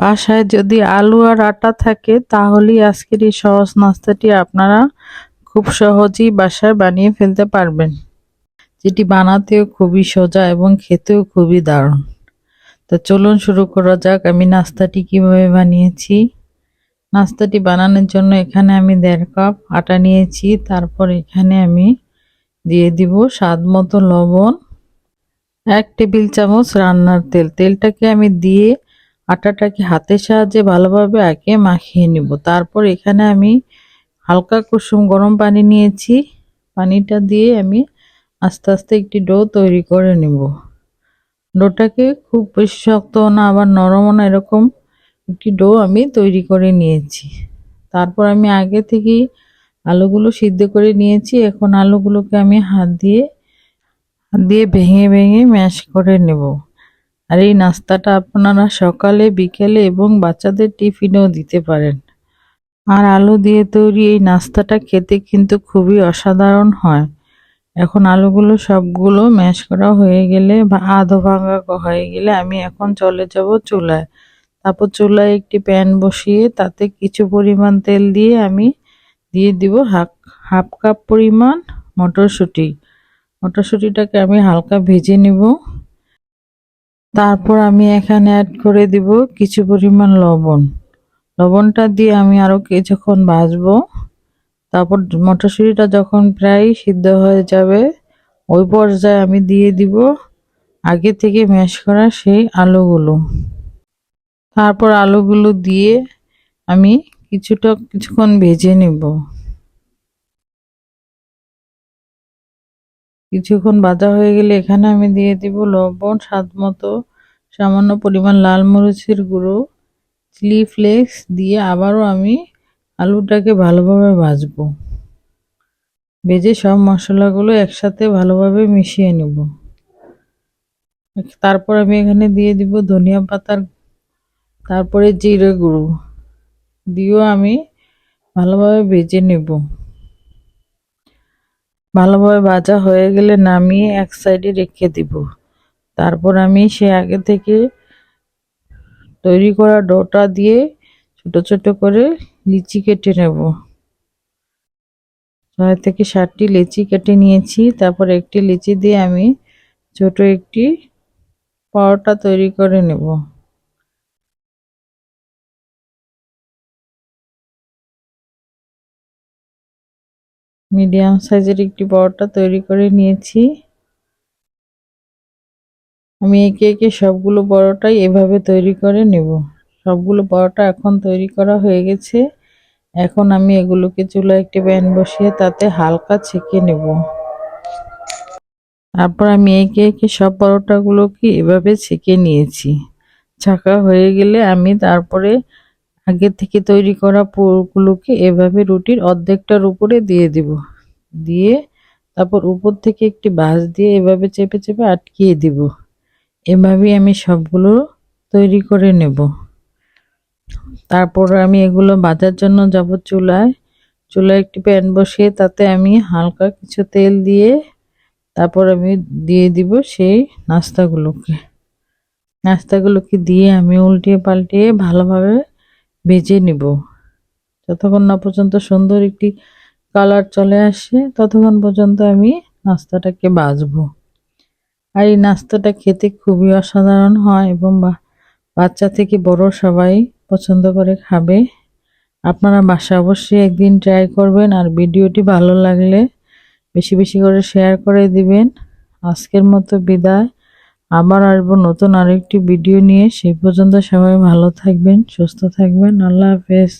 বাসায় যদি আলু আর আটা থাকে তাহলেই আজকের এই সহজ নাস্তাটি আপনারা খুব সহজেই বাসায় বানিয়ে ফেলতে পারবেন, যেটি বানাতেও খুবই সোজা এবং খেতেও খুবই দারুণ। তো চলুন শুরু করা যাক আমি নাস্তাটি কিভাবে বানিয়েছি। নাস্তাটি বানানোর জন্য এখানে আমি 1.5 কাপ আটা নিয়েছি। তারপর এখানে আমি দিয়ে দিব স্বাদ মতো লবণ, 1 টেবিল চামচ রান্নার তেল। তেলটাকে আমি দিয়ে আটাটাকে হাতের সাহায্যে ভালোভাবে আগে মাখিয়ে নিব। তারপর এখানে আমি হালকা কুসুম গরম পানি নিয়েছি। পানিটা দিয়ে আমি আস্তে আস্তে একটি ডো তৈরি করে নিব। ডোটাকে খুব বেশি শক্ত না আবার নরমও না, এরকম একটি ডো আমি তৈরি করে নিয়েছি। তারপর আমি আগে থেকেই আলুগুলো সিদ্ধ করে নিয়েছি। এখন আলুগুলোকে আমি হাত দিয়ে ভেঙে ভেঙে ম্যাশ করে নেব। আর এই নাস্তাটা আপনারা সকালে, বিকেলে এবং বাচ্চাদের টিফিনেও দিতে পারেন। আর আলু দিয়ে তৈরি এই নাস্তাটা খেতে কিন্তু খুবই অসাধারণ হয়। এখন আলুগুলো সবগুলো ম্যাশ করা হয়ে গেলে বা আধো ভাঙা হয়ে গেলে আমি এখন চলে যাব চুলায়। তারপর চুলায় একটি প্যান বসিয়ে তাতে কিছু পরিমাণ তেল দিয়ে আমি দিয়ে দিব হাফ কাপ পরিমাণ মটরশুঁটি। মটরশুঁটিটাকে আমি হালকা ভেজে নেব। তারপর আমি এখানে অ্যাড করে দিব কিছু পরিমাণ লবণ। লবণটা দিয়ে আমি আরও কিছুক্ষণ ভাজবো। তারপর মটরশুঁটিটা যখন প্রায় সিদ্ধ হয়ে যাবে ওই পর্যায়ে আমি দিয়ে দিব আগে থেকে ম্যাশ করা সেই আলুগুলো। তারপর আলুগুলো দিয়ে আমি কিছুক্ষণ ভেজে নেব। কিছুক্ষণ ভাজা হয়ে গেলে এখানে আমি দিয়ে দিব লবণ স্বাদ মতো, সামান্য পরিমাণ লাল মরিচের গুঁড়ো, চিলি ফ্লেক্স দিয়ে আবারও আমি আলুটাকে ভালোভাবে ভাজবো। ভেজে সব মশলাগুলো একসাথে ভালোভাবে মিশিয়ে নেব। তারপর আমি এখানে দিয়ে দিব ধনিয়া পাতার, তারপরে জিরে গুঁড়ো দিয়েও আমি ভালোভাবে ভেজে নেব। ভালোভাবে ভাজা হয়ে গেলে নামিয়ে এক সাইডে রেখে দিব। তারপর আমি সে আগে থেকে তৈরি করা ডোটা দিয়ে ছোট ছোট করে লিচি কেটে নেব। 6 থেকে 7টি লিচি কেটে নিয়েছি। তারপর একটি লিচি দিয়ে আমি ছোট একটি পরোটা তৈরি করে নেব। মিডিয়াম সাইজের একটি পরোটা তৈরি করে নিয়েছি। আমি একে একে সবগুলো পরোটাই এভাবে তৈরি করে নেব। সবগুলো পরোটা এখন তৈরি করা হয়ে গেছে। এখন আমি এগুলোকে চুলায় একটি প্যান বসিয়ে তাতে হালকা ছেঁকে নেব। তারপর আমি একে একে সব পরোটাগুলোকে এভাবে ছেঁকে নিয়েছি। ছাঁকা হয়ে গেলে আমি তারপরে আগে থেকে তৈরি করা পুরগুলোকে এভাবে রুটির অর্ধেকটার উপরে দিয়ে দিব। দিয়ে তারপর উপর থেকে একটি বাঁশ দিয়ে এভাবে চেপে চেপে আটকিয়ে দিব। এভাবেই আমি সবগুলো তৈরি করে নেব। তারপর আমি এগুলো ভাজার জন্য যাব চুলায়। চুলায় একটি প্যান বসিয়ে তাতে আমি হালকা কিছু তেল দিয়ে তারপর আমি দিয়ে দিব সেই নাস্তাগুলোকে দিয়ে আমি উল্টিয়ে পাল্টিয়ে ভালোভাবে ভেজে নিব। যতক্ষণ না পর্যন্ত সুন্দর একটি কালার চলে আসে ততক্ষণ পর্যন্ত আমি নাস্তাটাকে ভাজবো। আর এই নাস্তাটা খেতে খুবই অসাধারণ হয় এবং বাচ্চা থেকে বড় সবাই পছন্দ করে খাবে। আপনারা বাসায় অবশ্যই একদিন ট্রাই করবেন। আর ভিডিওটি ভালো লাগলে বেশি বেশি করে শেয়ার করে দিবেন। আজকের মতো বিদায়। আবার আসবো নতুন আরেকটি ভিডিও নিয়ে। সেই পর্যন্ত সবাই ভালো থাকবেন, সুস্থ থাকবেন। আল্লাহ হাফেজ।